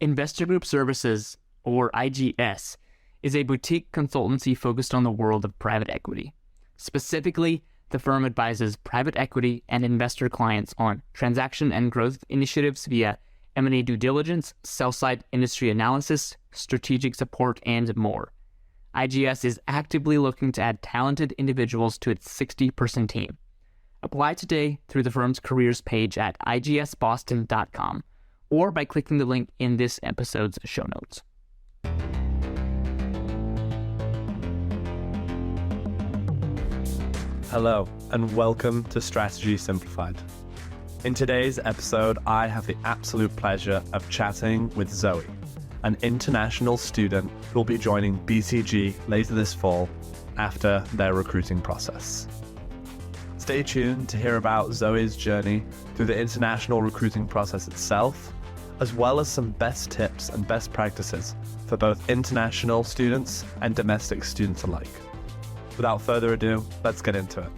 Investor Group Services, or IGS, is a boutique consultancy focused on the world of private equity. Specifically, the firm advises private equity and investor clients on transaction and growth initiatives via M&A due diligence, sell-side industry analysis, strategic support, and more. IGS is actively looking to add talented individuals to its 60-person team. Apply today through the firm's careers page at igsboston.com or by clicking the link in this episode's show notes. Hello, and welcome to Strategy Simplified. In today's episode, I have the absolute pleasure of chatting with Zoe, an international student who will be joining BCG later this fall after their recruiting process. Stay tuned to hear about Zoe's journey through the international recruiting process itself, as well as some best tips and best practices for both international students and domestic students alike. Without further ado, let's get into it.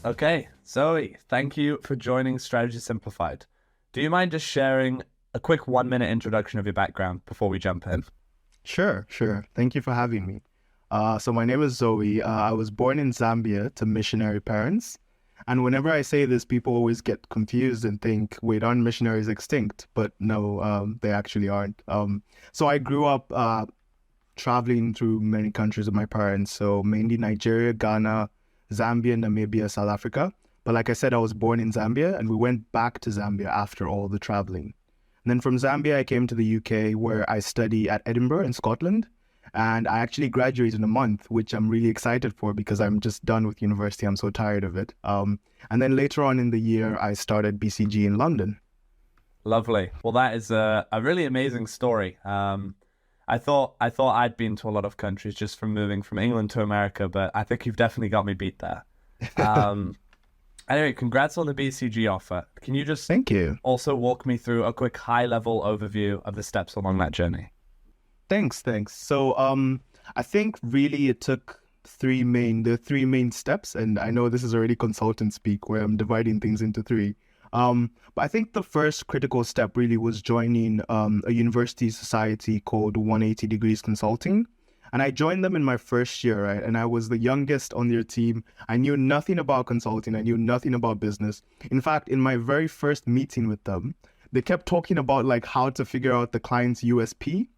Okay, Zoe, thank you for joining Strategy Simplified. Do you mind just sharing a quick 1-minute introduction of your background before we jump in? Sure. Thank you for having me. So my name is Zoe. I was born in Zambia to missionary parents. And whenever I say this, people always get confused and think, wait, aren't missionaries extinct? But no, they actually aren't. So I grew up traveling through many countries with my parents. So mainly Nigeria, Ghana, Zambia, Namibia, South Africa. But like I said, I was born in Zambia and we went back to Zambia after all the traveling. And then from Zambia, I came to the UK where I study at Edinburgh in Scotland. And I actually graduated in a month, which I'm really excited for because I'm just done with university. I'm so tired of it. And then later on in the year, I started BCG in London. Lovely. Well, that is a really amazing story. I thought I'd been to a lot of countries just from moving from England to America, but I think you've definitely got me beat there. Anyway, congrats on the BCG offer. Can you just Thank you. Also walk me through a quick high-level overview of the steps along that journey? Thanks. So I think really it took three main steps, and I know this is already consultant speak where I'm dividing things into three. But I think the first critical step really was joining a university society called 180 Degrees Consulting. And I joined them in my first year, right? And I was the youngest on their team. I knew nothing about consulting. I knew nothing about business. In fact, in my very first meeting with them, they kept talking about like how to figure out the client's USP.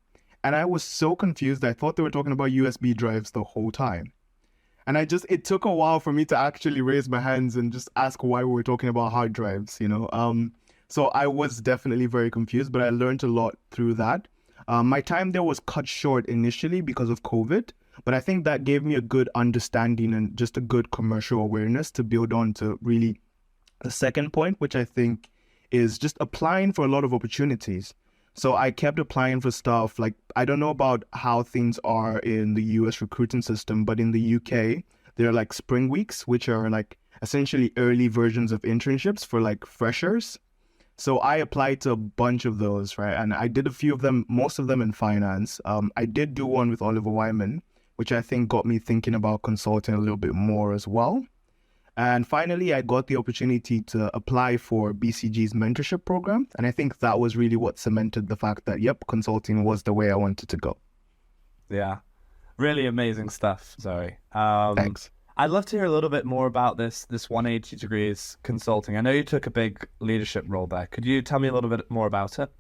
And I was so confused. I thought they were talking about USB drives the whole time. And it took a while for me to actually raise my hands and just ask why we were talking about hard drives, you know? So I was definitely very confused, but I learned a lot through that. My time there was cut short initially because of COVID, but I think that gave me a good understanding and just a good commercial awareness to build on to really the second point, which I think is just applying for a lot of opportunities. So I kept applying for stuff like, I don't know about how things are in the US recruiting system, but in the UK, there are like spring weeks, which are like essentially early versions of internships for like freshers. So I applied to a bunch of those, right? And I did a few of them, most of them in finance. I did do one with Oliver Wyman, which I think got me thinking about consulting a little bit more as well. And finally, I got the opportunity to apply for BCG's mentorship program. And I think that was really what cemented the fact that, yep, consulting was the way I wanted to go. Yeah, really amazing stuff, Zoe. Thanks. I'd love to hear a little bit more about this 180 degrees consulting. I know you took a big leadership role there. Could you tell me a little bit more about it?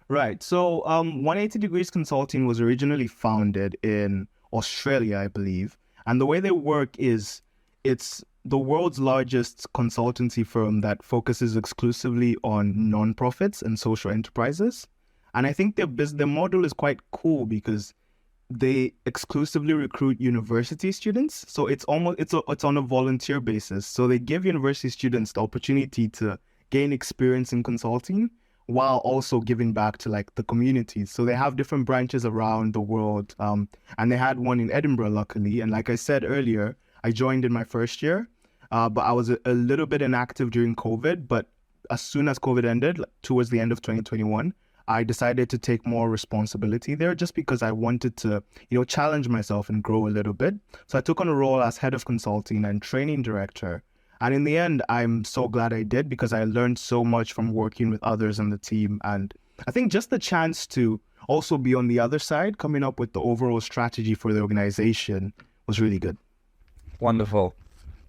Right. So 180 degrees consulting was originally founded in Australia, I believe. And the way they work is it's the world's largest consultancy firm that focuses exclusively on nonprofits and social enterprises. And I think their model is quite cool because they exclusively recruit university students. So it's on a volunteer basis. So they give university students the opportunity to gain experience in consulting while also giving back to like the communities. So they have different branches around the world. And they had one in Edinburgh, luckily. And like I said earlier, I joined in my first year. But I was a little bit inactive during COVID. But as soon as COVID ended, towards the end of 2021, I decided to take more responsibility there just because I wanted to, challenge myself and grow a little bit. So I took on a role as head of consulting and training director. And in the end, I'm so glad I did because I learned so much from working with others on the team. And I think just the chance to also be on the other side, coming up with the overall strategy for the organization was really good. Wonderful.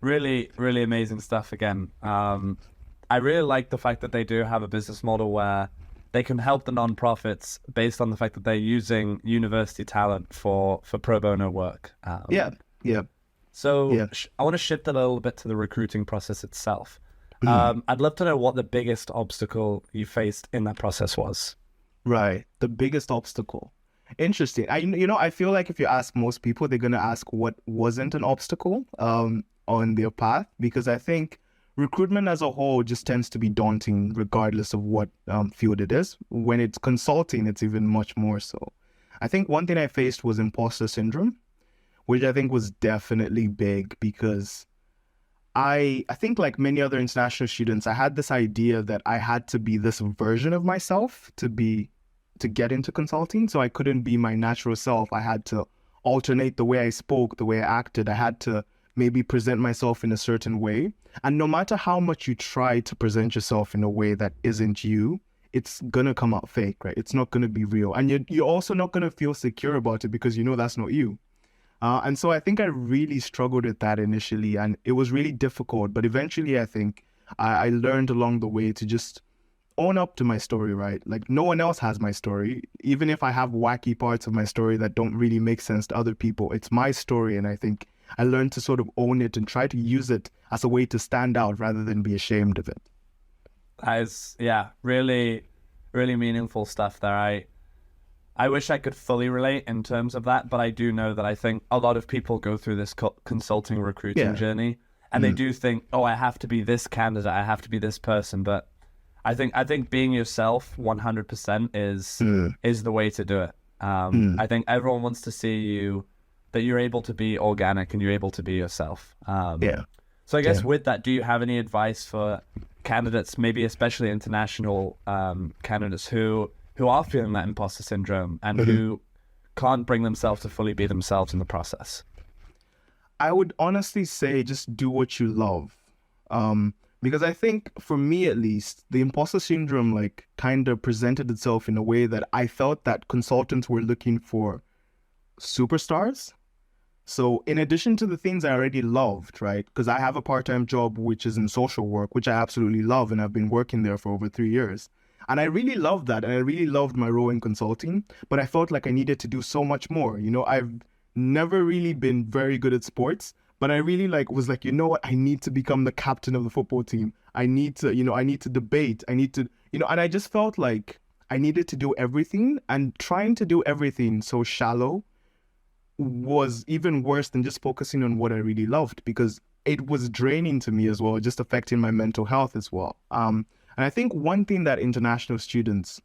Really, really amazing stuff again. I really like the fact that they do have a business model where they can help the nonprofits based on the fact that they're using university talent for pro bono work. Yeah. So I want to shift a little bit to the recruiting process itself. I'd love to know what the biggest obstacle you faced in that process was. Right. The biggest obstacle. Interesting. I feel like if you ask most people, they're going to ask what wasn't an obstacle on their path, because I think recruitment as a whole just tends to be daunting regardless of what field it is. When it's consulting, it's even much more so. I think one thing I faced was imposter syndrome, which I think was definitely big because I think like many other international students, I had this idea that I had to be this version of myself to get into consulting. So I couldn't be my natural self. I had to alternate the way I spoke, the way I acted. I had to maybe present myself in a certain way. And no matter how much you try to present yourself in a way that isn't you, it's going to come out fake, right? It's not going to be real. And you're also not going to feel secure about it because you know that's not you. And so I think I really struggled with that initially, and it was really difficult. But eventually I think I learned along the way to just own up to my story, right? Like no one else has my story. Even if I have wacky parts of my story that don't really make sense to other people, it's my story. And I think I learned to sort of own it and try to use it as a way to stand out rather than be ashamed of it. That is, really, really meaningful stuff there. I wish I could fully relate in terms of that, but I do know that I think a lot of people go through this consulting recruiting journey, and they do think, oh, I have to be this candidate, I have to be this person. But I think being yourself 100% is the way to do it. I think everyone wants to see you, that you're able to be organic and you're able to be yourself. So I guess with that, do you have any advice for candidates, maybe especially international candidates who are feeling that imposter syndrome and who can't bring themselves to fully be themselves in the process? I would honestly say just do what you love. Because I think for me, at least, the imposter syndrome like kind of presented itself in a way that I felt that consultants were looking for superstars. So in addition to the things I already loved, right? Because I have a part-time job which is in social work, which I absolutely love, and I've been working there for over 3 years. And I really loved that, and I really loved my role in consulting, but I felt like I needed to do so much more. I've never really been very good at sports, but I really was like, you know what? I need to become the captain of the football team. I need to debate. I need to, and I just felt like I needed to do everything, and trying to do everything so shallow was even worse than just focusing on what I really loved, because it was draining to me as well, just affecting my mental health as well. And I think one thing that international students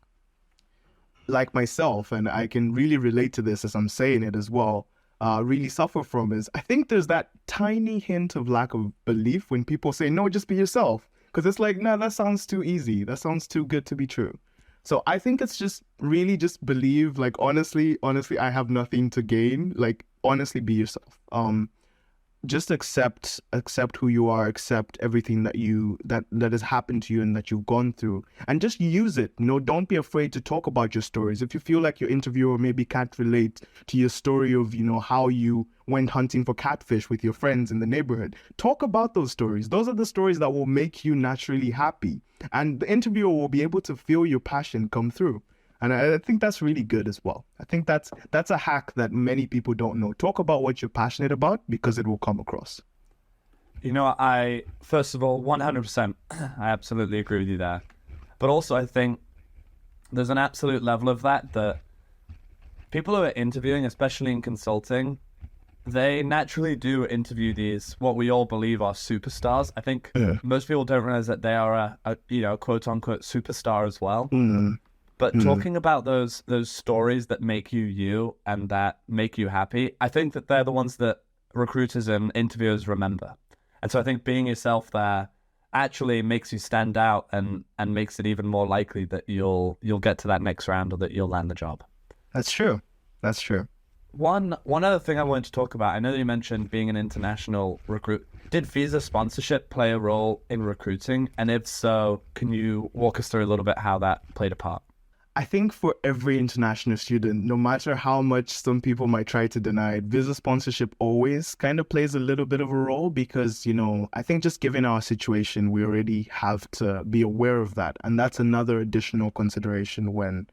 like myself, and I can really relate to this as I'm saying it as well, really suffer from is I think there's that tiny hint of lack of belief when people say, no, just be yourself. Because it's like, no, that sounds too easy. That sounds too good to be true. So I think it's just really just believe, like, honestly, I have nothing to gain. Like, honestly, be yourself. Just accept who you are, accept everything that has happened to you and that you've gone through, and just use it. Don't be afraid to talk about your stories. If you feel like your interviewer maybe can't relate to your story of, how you went hunting for catfish with your friends in the neighborhood, talk about those stories. Those are the stories that will make you naturally happy, and the interviewer will be able to feel your passion come through. And I think that's really good as well. I think that's a hack that many people don't know. Talk about what you're passionate about, because it will come across. I, first of all, 100%, I absolutely agree with you there. But also I think there's an absolute level of that people who are interviewing, especially in consulting, they naturally do interview these, what we all believe are superstars. I think most people don't realize that they are a quote unquote superstar as well. But talking about those stories that make you you and that make you happy, I think that they're the ones that recruiters and interviewers remember. And so I think being yourself there actually makes you stand out and makes it even more likely that you'll get to that next round or that you'll land the job. That's true. One other thing I wanted to talk about, I know that you mentioned being an international recruit. Did visa sponsorship play a role in recruiting? And if so, can you walk us through a little bit how that played a part? I think for every international student, no matter how much some people might try to deny it, visa sponsorship always kind of plays a little bit of a role because, I think just given our situation, we already have to be aware of that. And that's another additional consideration when,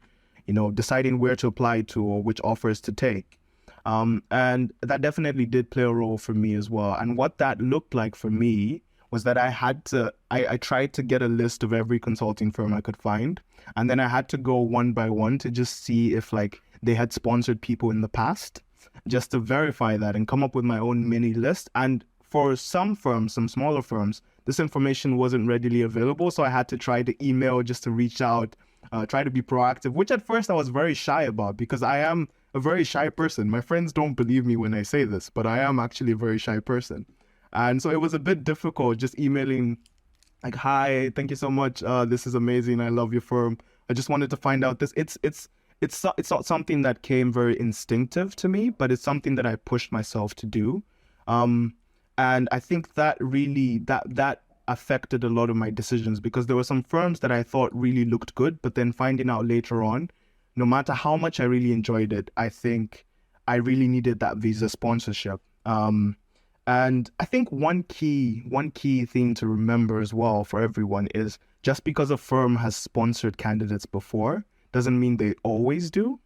deciding where to apply to or which offers to take. And that definitely did play a role for me as well. And what that looked like for me was that I tried to get a list of every consulting firm I could find. And then I had to go one by one to just see if they had sponsored people in the past, just to verify that and come up with my own mini list. And for some firms, some smaller firms, this information wasn't readily available. So I had to try to email just to reach out, try to be proactive, which at first I was very shy about because I am a very shy person. My friends don't believe me when I say this, but I am actually a very shy person. And so it was a bit difficult just emailing hi, thank you so much. This is amazing. I love your firm. I just wanted to find out this. It's not something that came very instinctive to me, but it's something that I pushed myself to do. And I think that really, that affected a lot of my decisions because there were some firms that I thought really looked good, but then finding out later on, no matter how much I really enjoyed it, I think I really needed that visa sponsorship. And I think one key thing to remember as well for everyone is just because a firm has sponsored candidates before doesn't mean they always do.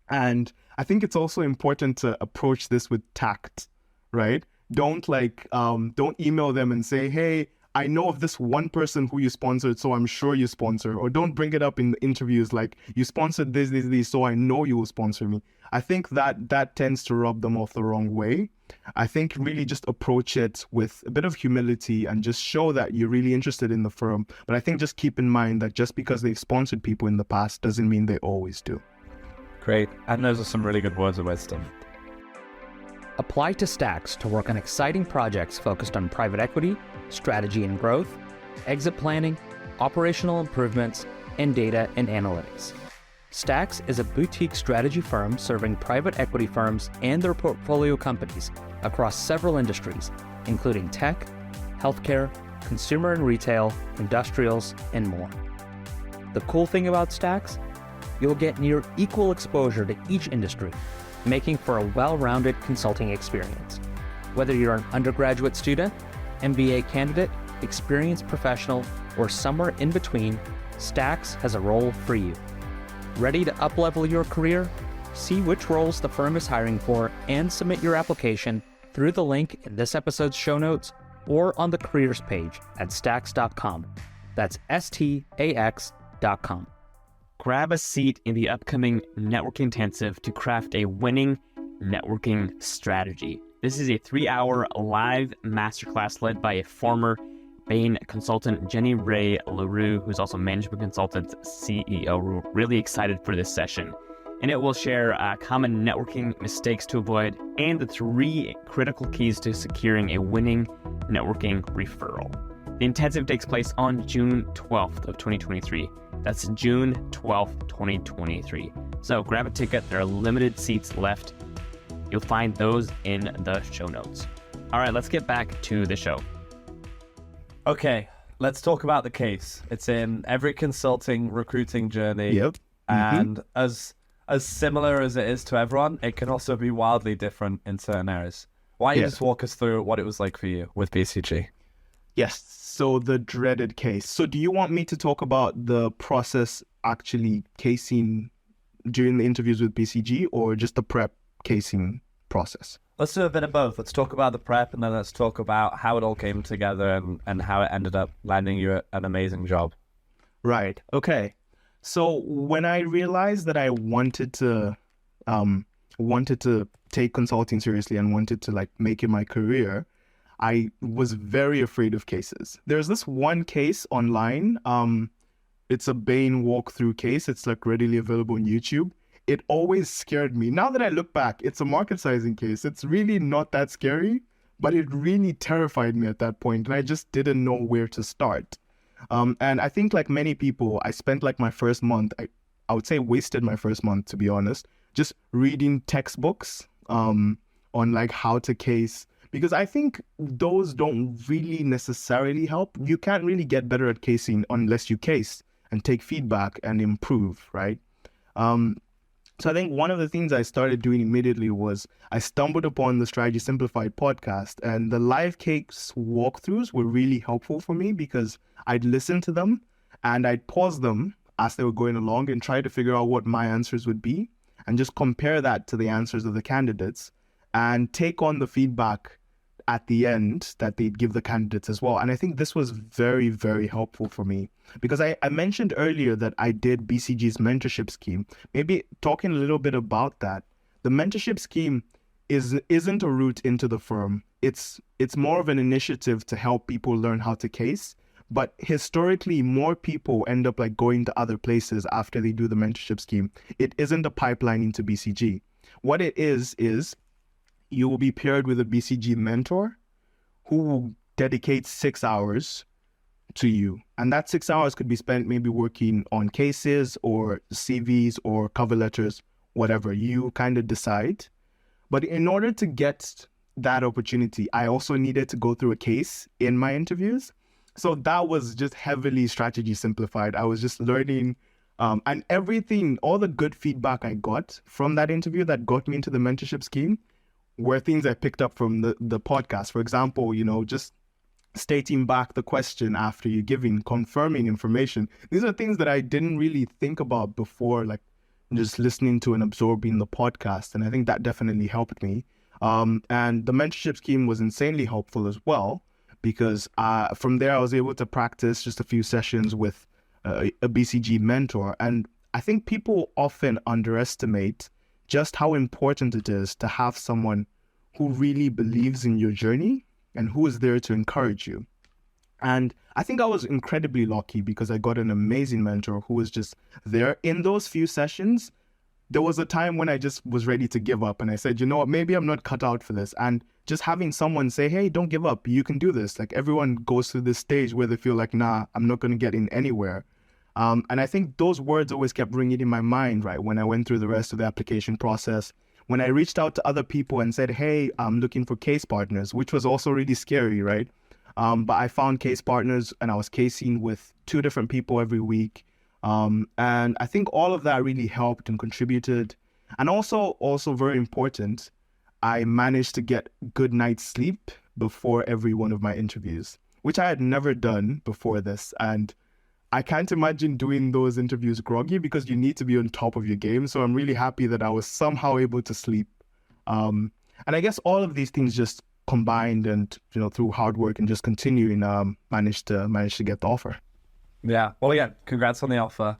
And I think it's also important to approach this with tact, right? Don't email them and say, hey, I know of this one person who you sponsored, so I'm sure you sponsor. Or don't bring it up in the interviews like you sponsored this, so I know you will sponsor me. I think that tends to rub them off the wrong way. I think really just approach it with a bit of humility and just show that you're really interested in the firm. But I think just keep in mind that just because they've sponsored people in the past doesn't mean they always do. Great. And those are some really good words of wisdom. Apply to Stacks to work on exciting projects focused on private equity, strategy and growth, exit planning, operational improvements, and data and analytics. Stacks is a boutique strategy firm serving private equity firms and their portfolio companies across several industries, including tech, healthcare, consumer and retail, industrials, and more. The cool thing about Stacks, you'll get near equal exposure to each industry, making for a well-rounded consulting experience. Whether you're an undergraduate student, MBA candidate, experienced professional, or somewhere in between, Stacks has a role for you. Ready to up-level your career? See which roles the firm is hiring for and submit your application through the link in this episode's show notes or on the careers page at stacks.com. That's STAX.com. Grab a seat in the upcoming networking intensive to craft a winning networking strategy. This is a 3-hour live masterclass led by a former Bain consultant, Jenny Ray LaRue, who's also management consultant CEO. We're really excited for this session. And it will share common networking mistakes to avoid and the 3 critical keys to securing a winning networking referral. The intensive takes place on June 12th of 2023. That's June 12th, 2023. So grab a ticket. There are limited seats left. You'll find those in the show notes. All right, let's get back to the show. Okay, let's talk about the case. It's in every consulting recruiting journey. Yep. And as similar as it is to everyone, it can also be wildly different in certain areas. Why don't you just walk us through what it was like for you with BCG? Yes. So the dreaded case. So do you want me to talk about the process actually casing during the interviews with BCG or just the prep casing process? Let's do a bit of both. Let's talk about the prep and then let's talk about how it all came together and how it ended up landing you an amazing job. Right. Okay. So when I realized that I wanted to take consulting seriously and wanted to make it my career, I was very afraid of cases. There's this one case online. It's a Bain walkthrough case. It's readily available on YouTube. It always scared me. Now that I look back, it's a market sizing case. It's really not that scary, but it really terrified me at that point, and I just didn't know where to start. And I think like many people, I spent my first month, I would say wasted my first month, to be honest, just reading textbooks on how to case, because I think those don't really necessarily help. You can't really get better at casing unless you case. and take feedback and improve, right? So I think one of the things I started doing immediately was I stumbled upon the Strategy Simplified podcast, and the live case walkthroughs were really helpful for me because I'd listen to them and I'd pause them as they were going along and try to figure out what my answers would be and just compare that to the answers of the candidates and take on the feedback at the end that they'd give the candidates as well. And I think this was very, very helpful for me because I mentioned earlier that I did BCG's mentorship scheme. Maybe talking a little bit about that. The mentorship scheme isn't a route into the firm. It's more of an initiative to help people learn how to case. But historically, more people end up like going to other places after they do the mentorship scheme. It isn't a pipeline into BCG. What it is you will be paired with a BCG mentor who will dedicate 6 hours to you. And that 6 hours could be spent maybe working on cases or CVs or cover letters, whatever you kind of decide. But in order to get that opportunity, I also needed to go through a case in my interviews. So that was just heavily strategy simplified. I was just learning and everything, all the good feedback I got from that interview that got me into the mentorship scheme were things I picked up from the podcast. For example, just stating back the question after you're giving, confirming information. These are things that I didn't really think about before, like just listening to and absorbing the podcast. And I think that definitely helped me. And the mentorship scheme was insanely helpful as well, because from there I was able to practice just a few sessions with a BCG mentor. And I think people often underestimate just how important it is to have someone who really believes in your journey and who is there to encourage you. And I think I was incredibly lucky because I got an amazing mentor who was just there. In those few sessions, there was a time when I just was ready to give up. And I said, you know what, maybe I'm not cut out for this. And just having someone say, hey, don't give up. You can do this. Like everyone goes through this stage where they feel like, nah, I'm not going to get in anywhere. And I think those words always kept ringing in my mind, right, when I went through the rest of the application process. When I reached out to other people and said, hey, I'm looking for case partners, which was also really scary, right? But I found case partners and I was casing with 2 different people every week. And I think all of that really helped and contributed. And also very important, I managed to get good night's sleep before every one of my interviews, which I had never done before this. And I can't imagine doing those interviews groggy because you need to be on top of your game. So I'm really happy that I was somehow able to sleep. And I guess all of these things just combined and, through hard work and just continuing, managed to get the offer. Yeah. Well, yeah, congrats on the offer.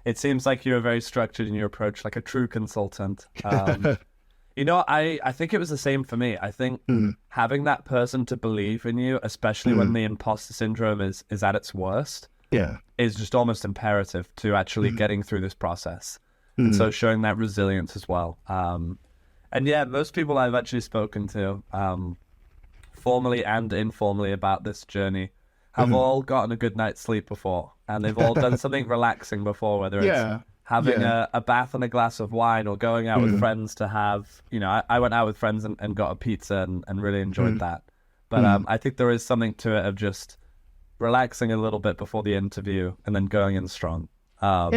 It seems like you're very structured in your approach, like a true consultant. I think it was the same for me. I think having that person to believe in you, especially when the imposter syndrome is at its worst, is just almost imperative to actually getting through this process. And so showing that resilience as well. And yeah, most people I've actually spoken to, formally and informally about this journey, have all gotten a good night's sleep before. And they've all done something relaxing before, whether it's having a bath and a glass of wine or going out with friends to have, I went out with friends and got a pizza and really enjoyed that. But I think there is something to it of just relaxing a little bit before the interview and then going in strong. I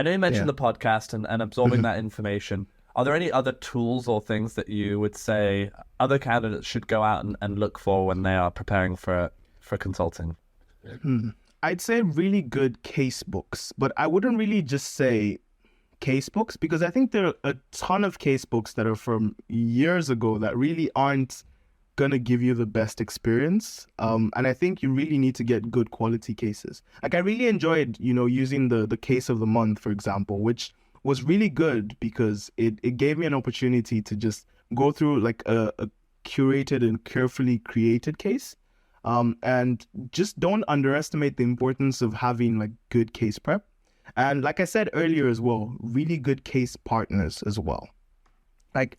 know you mentioned the podcast and absorbing that information. Are there any other tools or things that you would say other candidates should go out and look for when they are preparing for consulting? I'd say really good case books, but I wouldn't really just say case books because I think there are a ton of case books that are from years ago that really aren't going to give you the best experience. And I think you really need to get good quality cases. Like I really enjoyed, using the case of the month, for example, which was really good because it gave me an opportunity to just go through like a curated and carefully created case. And just don't underestimate the importance of having like good case prep. And like I said earlier as well, really good case partners as well. Like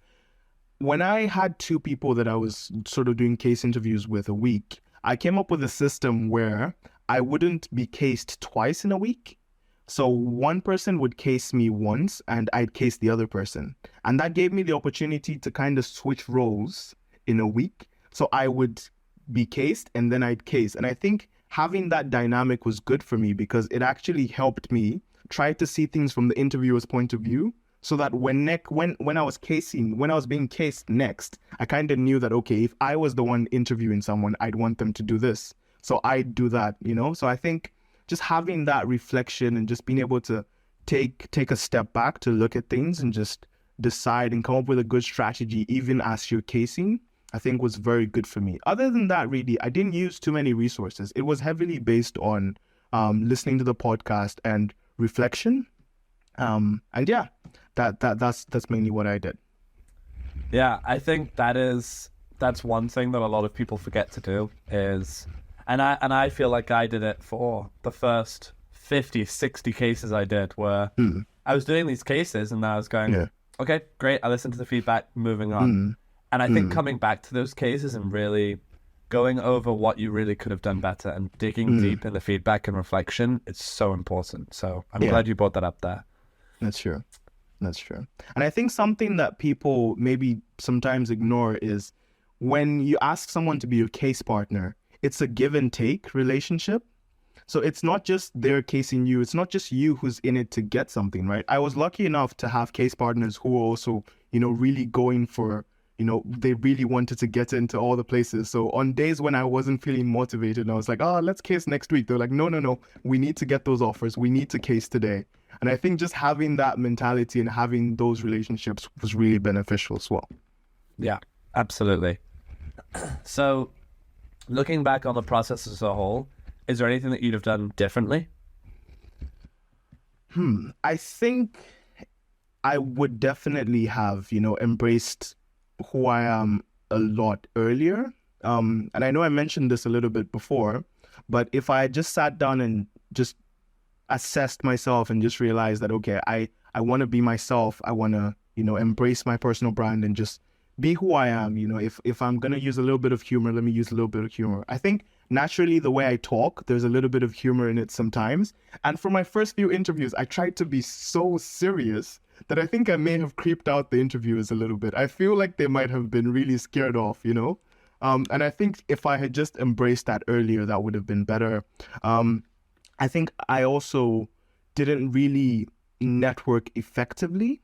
when I had 2 people that I was sort of doing case interviews with a week, I came up with a system where I wouldn't be cased twice in a week. So one person would case me once and I'd case the other person. And that gave me the opportunity to kind of switch roles in a week. So I would be cased and then I'd case. And I think having that dynamic was good for me because it actually helped me try to see things from the interviewer's point of view, so that when I was being cased next, I kind of knew that, okay, if I was the one interviewing someone, I'd want them to do this, so I'd do that, you know. So I think just having that reflection and just being able to take a step back to look at things and just decide and come up with a good strategy even as you're casing, I think was very good for me. Other than that, really, I didn't use too many resources. It was heavily based on listening to the podcast and reflection. And yeah, that's mainly what I did. Yeah, I think that's one thing that a lot of people forget to do is, and I feel like I did it for the first 50, 60 cases I did, where I was doing these cases and I was going, okay, great, I listened to the feedback, moving on. And I think coming back to those cases and really going over what you really could have done better and digging deep in the feedback and reflection, it's so important. So I'm glad you brought that up there. That's true. And I think something that people maybe sometimes ignore is when you ask someone to be your case partner, it's a give and take relationship. So it's not just their casing you. It's not just you who's in it to get something, right? I was lucky enough to have case partners who were also, really going for, they really wanted to get into all the places. So on days when I wasn't feeling motivated, I was like, let's case next week. They're like, no, we need to get those offers. We need to case today. And I think just having that mentality and having those relationships was really beneficial as well. Yeah, absolutely. So looking back on the process as a whole, is there anything that you'd have done differently? I think I would definitely have, embraced who I am a lot earlier. And I know I mentioned this a little bit before, but if I just sat down and just assessed myself and just realized that, okay, I want to be myself. I want to, embrace my personal brand and just be who I am. If I'm going to use a little bit of humor, let me use a little bit of humor. I think naturally the way I talk, there's a little bit of humor in it sometimes. And for my first few interviews, I tried to be so serious that I think I may have creeped out the interviewers a little bit. I feel like they might have been really scared off, and I think if I had just embraced that earlier, that would have been better. I think I also didn't really network effectively.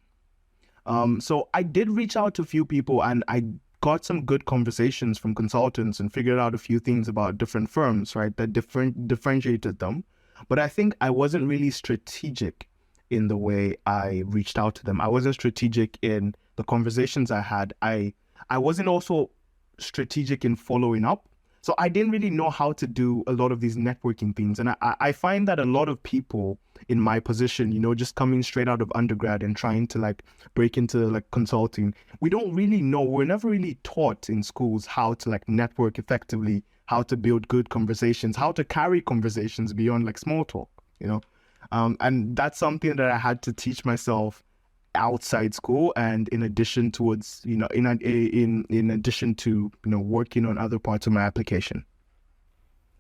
So I did reach out to a few people and I got some good conversations from consultants and figured out a few things about different firms, right, that differentiated them. But I think I wasn't really strategic in the way I reached out to them. I wasn't strategic in the conversations I had. I wasn't also strategic in following up. So I didn't really know how to do a lot of these networking things. And I find that a lot of people in my position, just coming straight out of undergrad and trying to break into consulting, we don't really know. We're never really taught in schools how to network effectively, how to build good conversations, how to carry conversations beyond small talk, and that's something that I had to teach myself outside school, and in addition towards in addition to working on other parts of my application.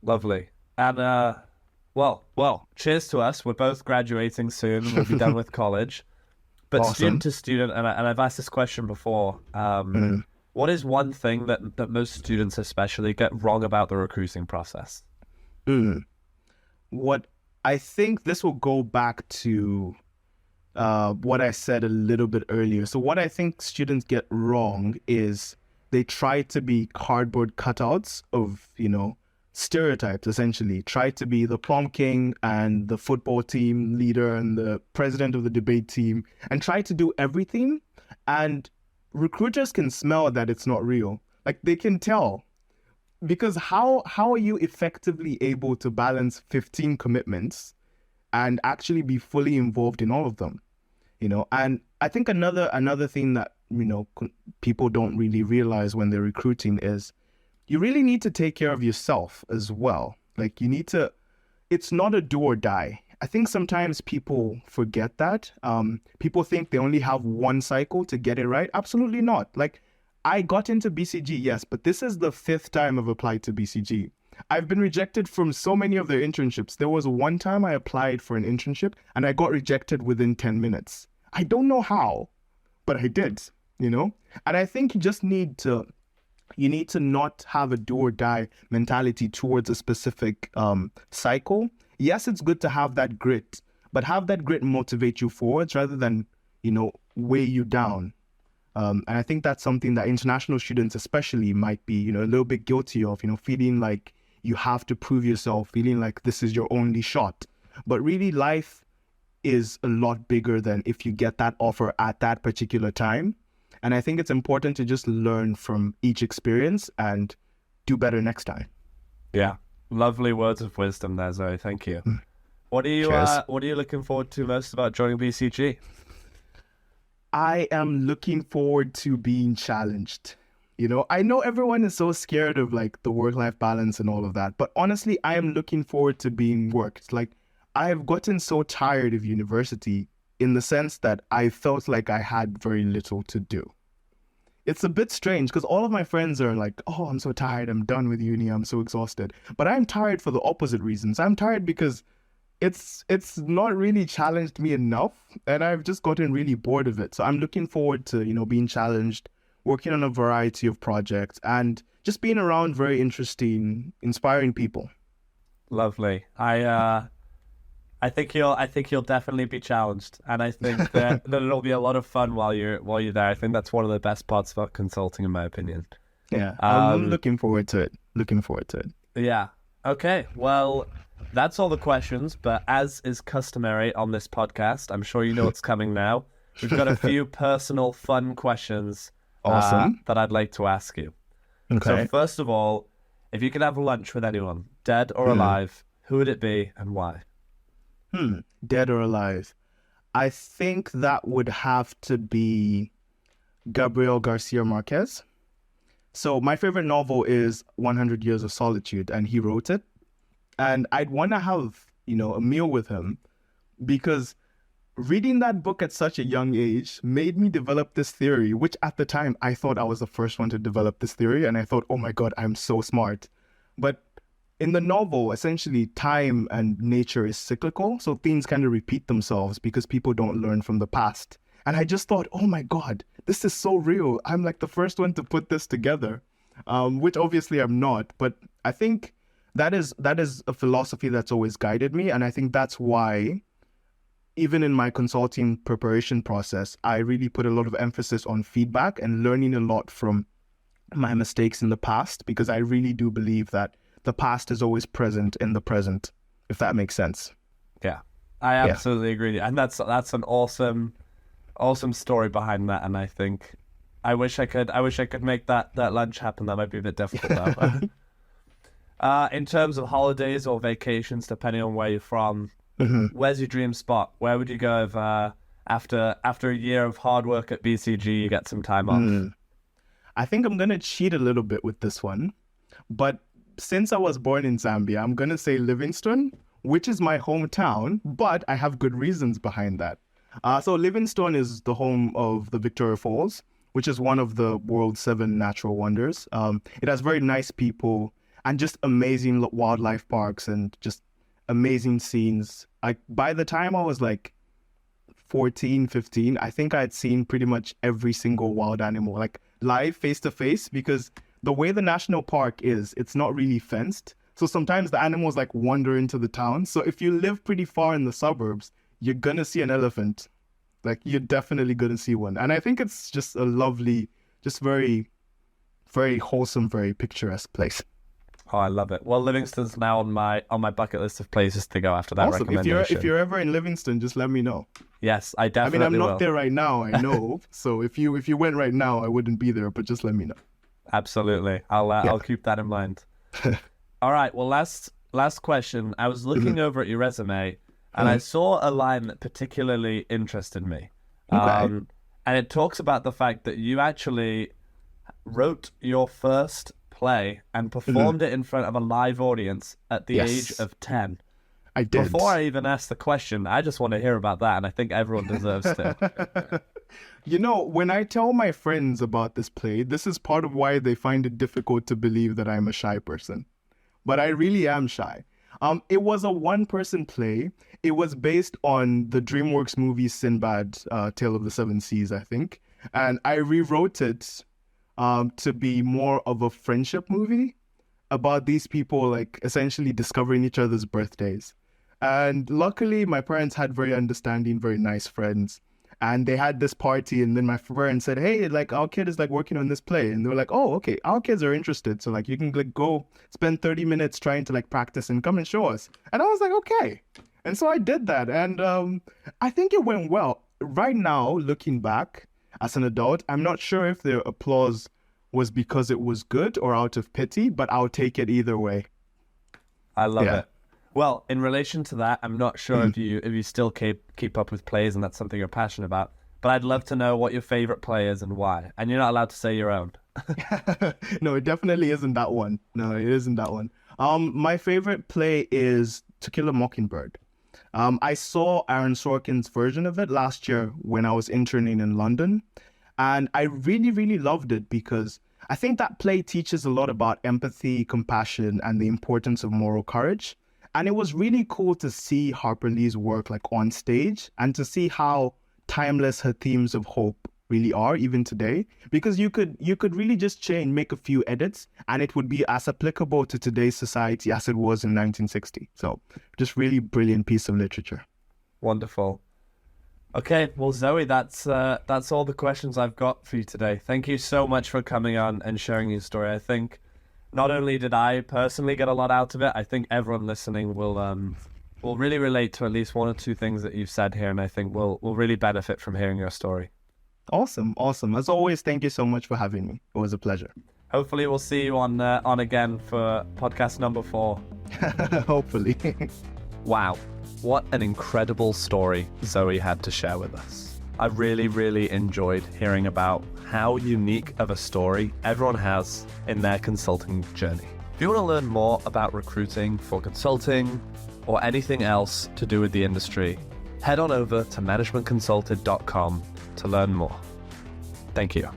Lovely. And well, cheers to us. We're both graduating soon. We'll be done with college. But Awesome. Student to student, and I've asked this question before. What is one thing that most students especially get wrong about the recruiting process? What I think this will go back to what I said a little bit earlier. So what I think students get wrong is they try to be cardboard cutouts of, stereotypes, essentially. Try to be the prom king and the football team leader and the president of the debate team and try to do everything. And recruiters can smell that it's not real. They can tell. Because how are you effectively able to balance 15 commitments and actually be fully involved in all of them? And I think another thing that, people don't really realize when they're recruiting is you really need to take care of yourself as well. You need to, it's not a do or die. I think sometimes people forget that. People think they only have one cycle to get it right. Absolutely not. I got into BCG, yes, but this is the 5th time I've applied to BCG. I've been rejected from so many of their internships. There was one time I applied for an internship and I got rejected within 10 minutes. I don't know how, but I did, And I think you just need to you need to not have a do or die mentality towards a specific cycle. Yes, it's good to have that grit, but have that grit motivate you forwards rather than, weigh you down. And I think that's something that international students especially might be, a little bit guilty of, feeling like you have to prove yourself, feeling like this is your only shot. But really, life is a lot bigger than if you get that offer at that particular time. And I think it's important to just learn from each experience and do better next time. Yeah. Lovely words of wisdom there, Zoe. Thank you. What are you looking forward to most about joining BCG? I am looking forward to being challenged. I know everyone is so scared of like the work-life balance and all of that, but honestly, I am looking forward to being worked. Like, I've gotten so tired of university in the sense that I felt like I had very little to do. It's a bit strange because all of my friends are like, oh, I'm so tired, I'm done with uni, I'm so exhausted. But I'm tired for the opposite reasons. I'm tired because it's not really challenged me enough, and I've just gotten really bored of it. So I'm looking forward to, being challenged, working on a variety of projects, and just being around very interesting, inspiring people. Lovely. I think you'll definitely be challenged, and I think that it'll be a lot of fun while you're there. I think that's one of the best parts about consulting, in my opinion. Yeah, I'm looking forward to it. Yeah. Okay. Well, that's all the questions. But as is customary on this podcast, I'm sure you know what's coming now. We've got a few personal, fun questions. Awesome. That I'd like to ask you. Okay. So first of all, if you could have lunch with anyone, dead or alive, who would it be and why? Dead or alive? I think that would have to be Gabriel Garcia Marquez. So my favorite novel is 100 Years of Solitude, and he wrote it. And I'd want to have, a meal with him because reading that book at such a young age made me develop this theory, which at the time I thought I was the first one to develop this theory. And I thought, oh my God, I'm so smart. But in the novel, essentially, time and nature is cyclical. So things kind of repeat themselves because people don't learn from the past. And I just thought, oh my God, this is so real. I'm like the first one to put this together, which obviously I'm not. But I think that is a philosophy that's always guided me. And I think that's why, even in my consulting preparation process, I really put a lot of emphasis on feedback and learning a lot from my mistakes in the past, because I really do believe that the past is always present in the present, if that makes sense. Yeah, I absolutely agree. And that's an awesome story behind that. And I think I wish I could make that lunch happen. That might be a bit difficult though. In terms of holidays or vacations, depending on where you're from, where's your dream spot? Where would you go if after a year of hard work at BCG, you get some time off? I think I'm gonna cheat a little bit with this one, but since I was born in Zambia, I'm gonna say Livingstone, which is my hometown, but I have good reasons behind that. So Livingstone is the home of the Victoria Falls, which is one of the world's 7 natural wonders. It has very nice people and just amazing wildlife parks and just amazing scenes. By the time I was like 14, 15, I think I had seen pretty much every single wild animal, like live face to face, because the way the national park is, it's not really fenced. So sometimes the animals like wander into the town. So if you live pretty far in the suburbs, you're gonna see an elephant. Like, you're definitely gonna see one. And I think it's just a lovely, just very, very wholesome, very picturesque place. Oh, I love it. Well, Livingstone's now on my bucket list of places to go after that recommendation. If you're ever in Livingston, just let me know. Yes, I definitely will. I mean, I'm not there right now, I know. So if you went right now, I wouldn't be there, but just let me know. Absolutely. I'll keep that in mind. All right. Well, last question. I was looking over at your resume and I saw a line that particularly interested me. Okay. And it talks about the fact that you actually wrote your first play and performed it in front of a live audience at the age of 10. I did. Before I even ask the question, I just want to hear about that, and I think everyone deserves to. When I tell my friends about this play, this is part of why they find it difficult to believe that I'm a shy person. But I really am shy. It was a one-person play. It was based on the DreamWorks movie Sinbad, Tale of the Seven Seas, I think. And I rewrote it to be more of a friendship movie about these people like essentially discovering each other's birthdays. And luckily, my parents had very understanding, very nice friends. And they had this party, and then my parents said, hey, like our kid is like working on this play. And they were like, oh, okay, our kids are interested. So like you can like go spend 30 minutes trying to like practice and come and show us. And I was like, okay. And so I did that. And I think it went well. Right now, looking back as an adult, I'm not sure if the applause was because it was good or out of pity, but I'll take it either way. I love it. Well, in relation to that, I'm not sure if you still keep up with plays and that's something you're passionate about, but I'd love to know what your favorite play is and why. And you're not allowed to say your own. No, it definitely isn't that one. No, it isn't that one. My favorite play is To Kill a Mockingbird. I saw Aaron Sorkin's version of it last year when I was interning in London, and I really, really loved it because I think that play teaches a lot about empathy, compassion, and the importance of moral courage. And it was really cool to see Harper Lee's work like on stage and to see how timeless her themes of hope really are even today, because you could really just make a few edits and it would be as applicable to today's society as it was in 1960. So just really brilliant piece of literature. Wonderful. Okay, well, Zoe, that's all the questions I've got for you today. Thank you so much for coming on and sharing your story. I think not only did I personally get a lot out of it, I think everyone listening will really relate to at least one or two things that you've said here, and I think will really benefit from hearing your story. Awesome. As always, thank you so much for having me. It was a pleasure. Hopefully we'll see you on again for podcast number 4. Hopefully. Wow, what an incredible story Zoe had to share with us. I really, really enjoyed hearing about how unique of a story everyone has in their consulting journey. If you want to learn more about recruiting for consulting or anything else to do with the industry, head on over to managementconsulted.com to learn more. Thank you.